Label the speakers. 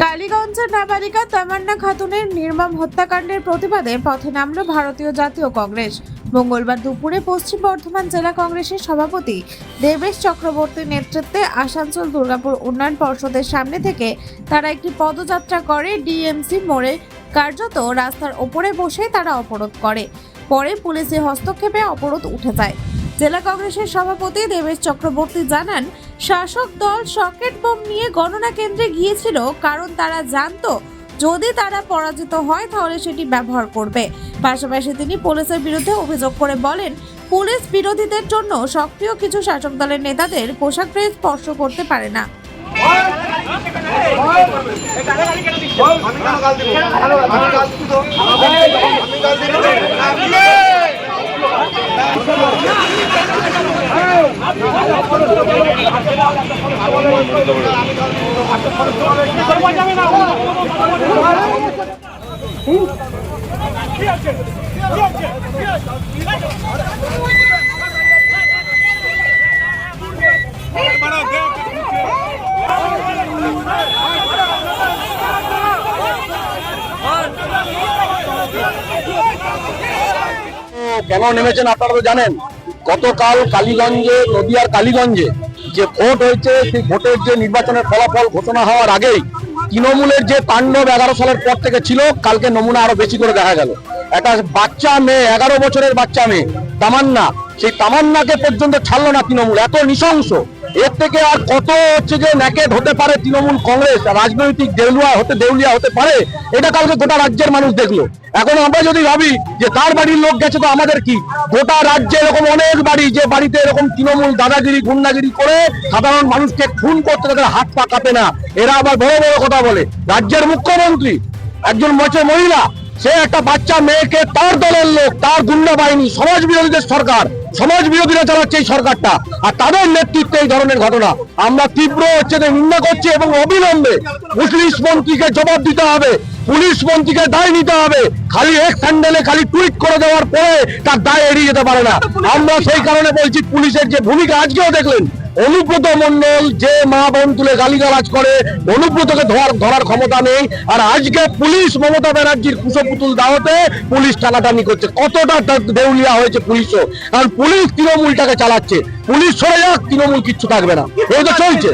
Speaker 1: কালীগঞ্জের নাবালিকা তামান্না খাতুনের নির্মম হত্যাকাণ্ডের প্রতিবাদে পথে নামল ভারতীয় জাতীয় কংগ্রেস। মঙ্গলবার দুপুরে পশ্চিম বর্ধমান জেলা কংগ্রেসের সভাপতি দেবেশ চক্রবর্তীর নেতৃত্বে আসানসোল দুর্গাপুর উন্নয়ন পর্ষদের সামনে থেকে তারা একটি পদযাত্রা করে ডিএমসি মোড়ে কার্যত রাস্তার ওপরে বসে তারা অবরোধ করে। পরে পুলিশের হস্তক্ষেপে অবরোধ উঠে যায়। জেলা কংগ্রেসের সভাপতি দেবেশ চক্রবর্তী জানান, শাসক দল সকেট বোম নিয়ে গণনা কেন্দ্রে গিয়েছিল কারণ তারা জানতো যদি তারা পরাজিত হয় তাহলে সেটি ব্যবহার করবে। পাশাপাশি তিনি পুলিশের বিরুদ্ধে অভিযোগ করে বলেন, পুলিশ বিরোধীদের জন্য সক্রিয় কিছু শাসক দলের নেতাদের পোশাক ড্রেস স্পর্শ করতে পারে না।
Speaker 2: কেন নেমেছেন আপনারা তো জানেন। গতকাল কালীগঞ্জে, নদিয়ার কালীগঞ্জে যে ভোট হয়েছে, সেই ভোটের যে নির্বাচনের ফলাফল ঘোষণা হওয়ার আগেই তৃণমূলের যে তাণ্ডব 11 সালের পর থেকে ছিল, কালকে নমুনা আরো বেশি করে দেখা গেল। একটা বাচ্চা মেয়ে, 11 বছরের বাচ্চা মেয়ে তামান্না, সেই তামান্নাকে পর্যন্ত ছাড়লো না তৃণমূল। এত নৃশংস, এর থেকে আর কত হচ্ছে যে ন্যাকেড হতে পারে তৃণমূল কংগ্রেস, রাজনৈতিক দেউলিয়া হতে পারে, এটা কালকে গোটা রাজ্যের মানুষ দেখলো। এখন আমরা যদি ভাবি যে তার বাড়ির লোক গেছে তো আমাদের কি, গোটা রাজ্যে এরকম অনেক বাড়ি, যে বাড়িতে এরকম তৃণমূল দাদাগিরি গুন্ডাগিরি করে সাধারণ মানুষকে খুন করতে তাদের হাত পা কাঁপে না। এরা আবার বড় বড় কথা বলে। রাজ্যের মুখ্যমন্ত্রী একজন মহিলা, সে একটা বাচ্চা মেয়েকে, তার দলের লোক, তার গুন্ডা বাহিনী, সমাজ বিরোধীদের সরকার, সমাজ বিরোধীরা চালাচ্ছে এই সরকারটা, আর তাদের নেতৃত্বে এই ধরনের ঘটনা আমরা তীব্র নিন্দা করছি। এবং অবিলম্বে পুলিশ মন্ত্রীকে জবাব দিতে হবে, পুলিশ মন্ত্রীকে দায় নিতে হবে। খালি এক স্যান্ডেলে খালি টুইট করে দেওয়ার পরে তার দায় এড়িয়ে যেতে পারে না। আমরা সেই কারণে বলছি, পুলিশের যে ভূমিকা আজকেও দেখলেন, অনুব্রত মণ্ডল যে মা বোন তুলে গালিগালাজ করে, অনুব্রতকে ধরার ক্ষমতা নেই। আর আজকে পুলিশ মমতা ব্যানার্জির কুশপুতুল দাওয়াতে পুলিশ টানাটানি করছে। কতটা দেউলিয়া হয়েছে পুলিশও, কারণ পুলিশ তৃণমূলটাকে চালাচ্ছে। পুলিশ সরে যাক, তৃণমূল কিচ্ছু থাকবে না, এই তো চলছে।